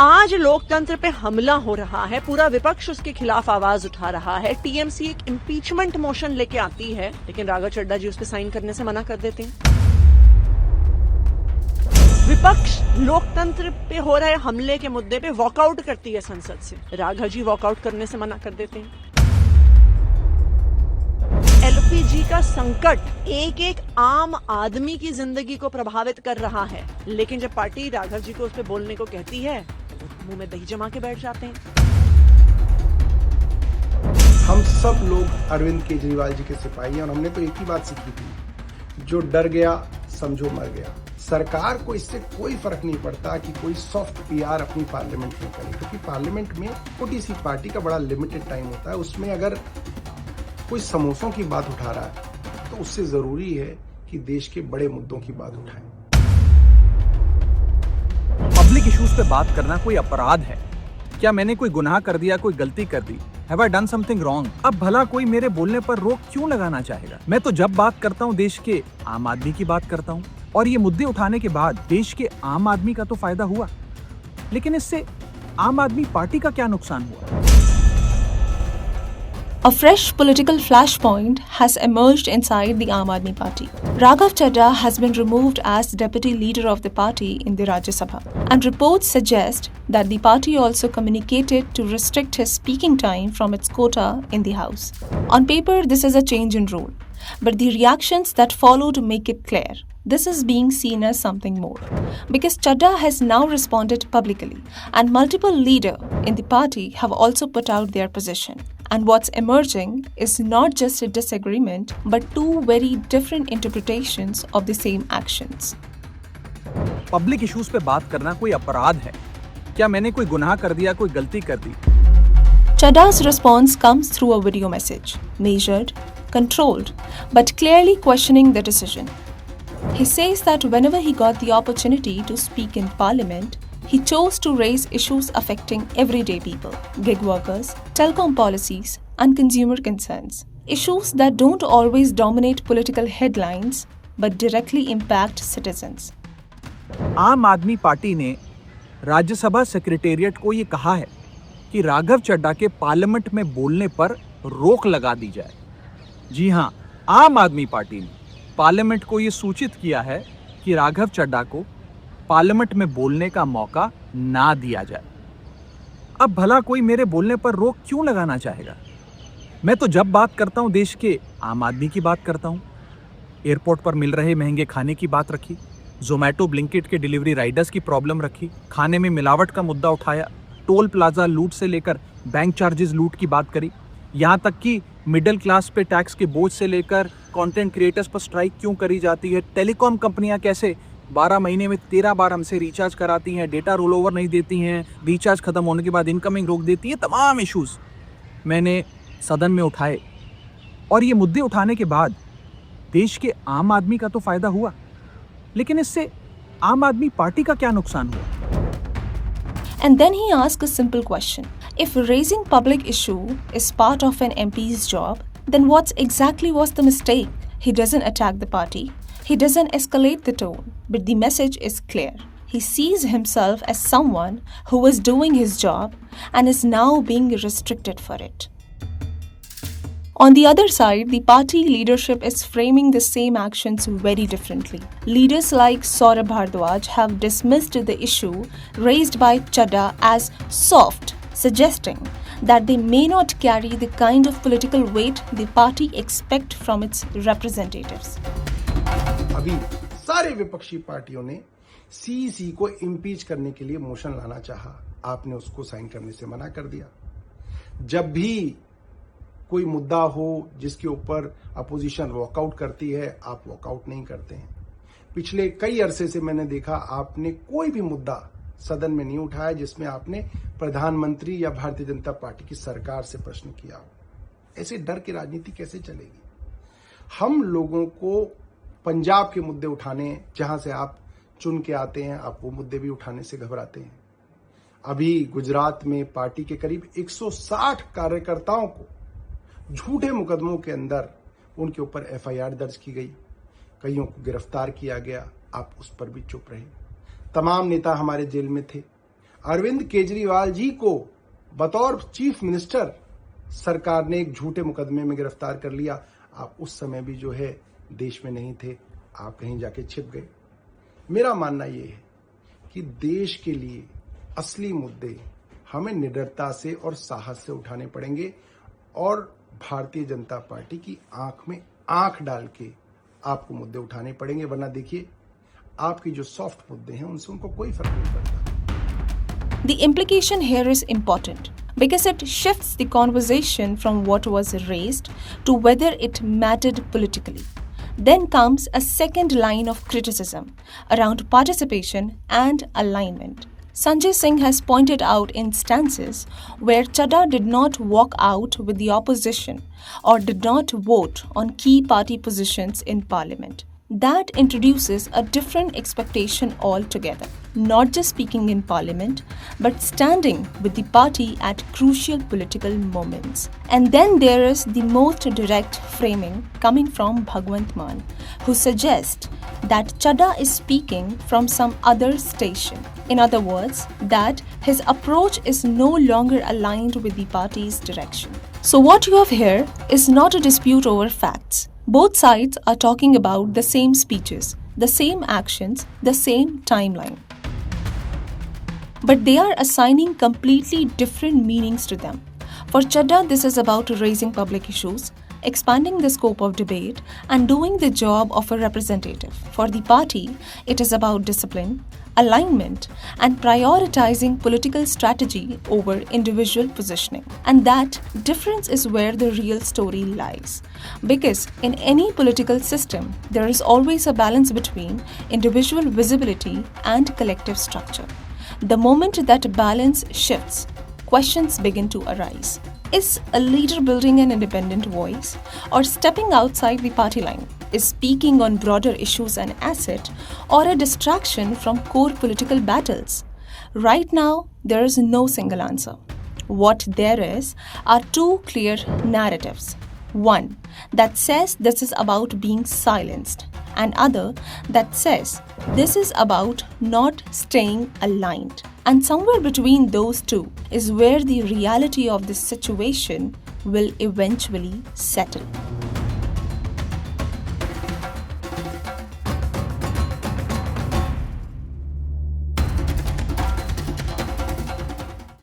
आज लोकतंत्र पे हमला हो रहा है, पूरा विपक्ष उसके खिलाफ आवाज उठा रहा है। टीएमसी एक इम्पीचमेंट मोशन लेके आती है, लेकिन राघव चड्ढा जी उस पे साइन करने से मना कर देते हैं। विपक्ष लोकतंत्र पे हो रहे हमले के मुद्दे पे वॉकआउट करती है संसद से, राघव जी वॉकआउट करने से मना कर देते हैं। एलपीजी का संकट एक एक आम आदमी की जिंदगी को प्रभावित कर रहा है, लेकिन जब पार्टी राघव जी को उस पर बोलने को कहती है तो मुंह में दही जमा के बैठ जाते हैं। हम सब लोग अरविंद केजरीवाल जी के सिपाही हैं और हमने तो एक ही बात सीखी थी, जो डर गया समझो मर गया। सरकार को इससे कोई फर्क नहीं पड़ता कि कोई सॉफ्ट पीआर अपनी पार्लियामेंट में करे, क्योंकि पार्लियामेंट में छोटी सी पार्टी का बड़ा लिमिटेड टाइम होता है। उसमें अगर कोई समोसों की बात उठा रहा है तो उससे जरूरी है कि देश के बड़े मुद्दों की बात उठाएं। पब्लिक इश्यूज पे बात करना कोई अपराध है क्या? मैंने कोई गुनाह कर दिया, कोई गलती कर दी? Have I done something wrong? अब भला कोई मेरे बोलने पर रोक क्यों लगाना चाहेगा? मैं तो जब बात करता हूँ देश के आम आदमी की बात करता हूँ, और ये मुद्दे उठाने के बाद देश के आम आदमी का तो फायदा हुआ, लेकिन इससे आम आदमी पार्टी का क्या नुकसान हुआ? A fresh political flashpoint has emerged inside the Aam Aadmi Party. Raghav Chadha has been removed as deputy leader of the party in the Rajya Sabha, and reports suggest that the party also communicated to restrict his speaking time from its quota in the House. On paper, this is a change in rule, but the reactions that followed make it clear this is being seen as something more, because Chadha has now responded publicly, and multiple leaders in the party have also put out their position. And what's emerging is not just a disagreement, but two very different interpretations of the same actions. Public issues पे बात करना कोई अपराध है क्या? मैंने कोई गुनाह कर दिया, कोई गलती कर दी? Chadha's response comes through a video message, measured, controlled, but clearly questioning the decision. He says that whenever he got the opportunity to speak in parliament, he chose to raise issues affecting everyday people, gig workers, telecom policies, and consumer concerns. Issues that don't always dominate political headlines, but directly impact citizens. आम आदमी party ने Rajya Sabha secretariat को ये कहा है कि राघव चड्ढा के parliament में बोलने पर रोक लगा दी जाए। जी हाँ, आम आदमी पार्टी ने पार्लियामेंट को ये सूचित किया है कि राघव चड्ढा को पार्लियामेंट में बोलने का मौका ना दिया जाए। अब भला कोई मेरे बोलने पर रोक क्यों लगाना चाहेगा? मैं तो जब बात करता हूँ देश के आम आदमी की बात करता हूँ। एयरपोर्ट पर मिल रहे महंगे खाने की बात रखी, जोमेटो ब्लिंकिट के डिलीवरी राइडर्स की प्रॉब्लम रखी, खाने में मिलावट का मुद्दा उठाया, टोल प्लाजा लूट से लेकर बैंक चार्जेस लूट की बात करी, यहाँ तक कि मिडिल क्लास पे टैक्स के बोझ से लेकर कंटेंट क्रिएटर्स पर स्ट्राइक क्यों करी जाती है, टेलीकॉम कंपनियां कैसे 12 महीने में 13 बार हमसे रिचार्ज कराती हैं, डेटा रोल ओवर नहीं देती हैं, रिचार्ज खत्म होने के बाद इनकमिंग रोक देती है, तमाम इश्यूज मैंने सदन में उठाए। और ये मुद्दे उठाने के बाद देश के आम आदमी का तो फायदा हुआ, लेकिन इससे आम आदमी पार्टी का क्या नुकसान हुआ? And then he asked a simple question. If raising public issue is part of an MP's job, then what exactly was the mistake? He doesn't attack the party. He doesn't escalate the tone. But the message is clear. He sees himself as someone who was doing his job and is now being restricted for it. On the other side, the party leadership is framing the same actions very differently. Leaders like Saurabh Bhardwaj have dismissed the issue raised by Chadha as soft, suggesting that they may not carry the kind of political weight the party expect from its representatives. अभी सारे विपक्षी पार्टियों ने CEC को impeach करने के लिए motion लाना चाहा, आपने उसको साइन करने से मना कर दिया। जब भी कोई मुद्दा हो जिसके ऊपर अपोजिशन वॉकआउट करती है, आप वॉकआउट नहीं करते हैं। पिछले कई अरसे से मैंने देखा आपने कोई भी मुद्दा सदन में नहीं उठाया जिसमें आपने प्रधानमंत्री या भारतीय जनता पार्टी की सरकार से प्रश्न किया हो। ऐसे डर की राजनीति कैसे चलेगी? हम लोगों को पंजाब के मुद्दे उठाने, जहां से आप चुन के आते हैं, आप वो मुद्दे भी उठाने से घबराते हैं। अभी गुजरात में पार्टी के करीब 160 कार्यकर्ताओं को झूठे मुकदमों के अंदर उनके ऊपर एफआईआर दर्ज की गई, कईयों को गिरफ्तार किया गया, आप उस पर भी चुप रहे। तमाम नेता हमारे जेल में थे। अरविंद केजरीवाल जी को बतौर चीफ मिनिस्टर सरकार ने एक झूठे मुकदमे में गिरफ्तार कर लिया। आप उस समय भी जो है देश में नहीं थे, आप कहीं जाके छिप गए। मेरा मानना यह है कि देश के लिए असली मुद्दे हमें निडरता से और साहस से उठाने पड़ेंगे और भारतीय जनता पार्टी की आंख में आंख डाल के आपको मुद्दे उठाने पड़ेंगे, वरना देखिए आपकी जो सॉफ्ट मुद्दे हैं उनसे उनको कोई फर्क नहीं पड़ता। The implication here is important because it shifts the conversation from what was raised to whether it mattered politically. Then comes a second line of criticism around participation and alignment. Sanjay Singh has pointed out instances where Chadha did not walk out with the opposition or did not vote on key party positions in parliament. That introduces a different expectation altogether. Not just speaking in parliament, but standing with the party at crucial political moments. And then there is the most direct framing coming from Bhagwant Mann, who suggests that Chadha is speaking from some other station. In other words, that his approach is no longer aligned with the party's direction. So what you have here is not a dispute over facts. Both sides are talking about the same speeches, the same actions, the same timeline. But they are assigning completely different meanings to them. For Chadha, this is about raising public issues, expanding the scope of debate, and doing the job of a representative. For the party, it is about discipline, alignment, and prioritizing political strategy over individual positioning. And that difference is where the real story lies. Because in any political system, there is always a balance between individual visibility and collective structure. The moment that balance shifts, questions begin to arise. Is a leader building an independent voice or stepping outside the party line? Is speaking on broader issues an asset or a distraction from core political battles? Right now, there is no single answer. What there is are two clear narratives. One that says this is about being silenced, and other that says this is about not staying aligned. And somewhere between those two is where the reality of this situation will eventually settle.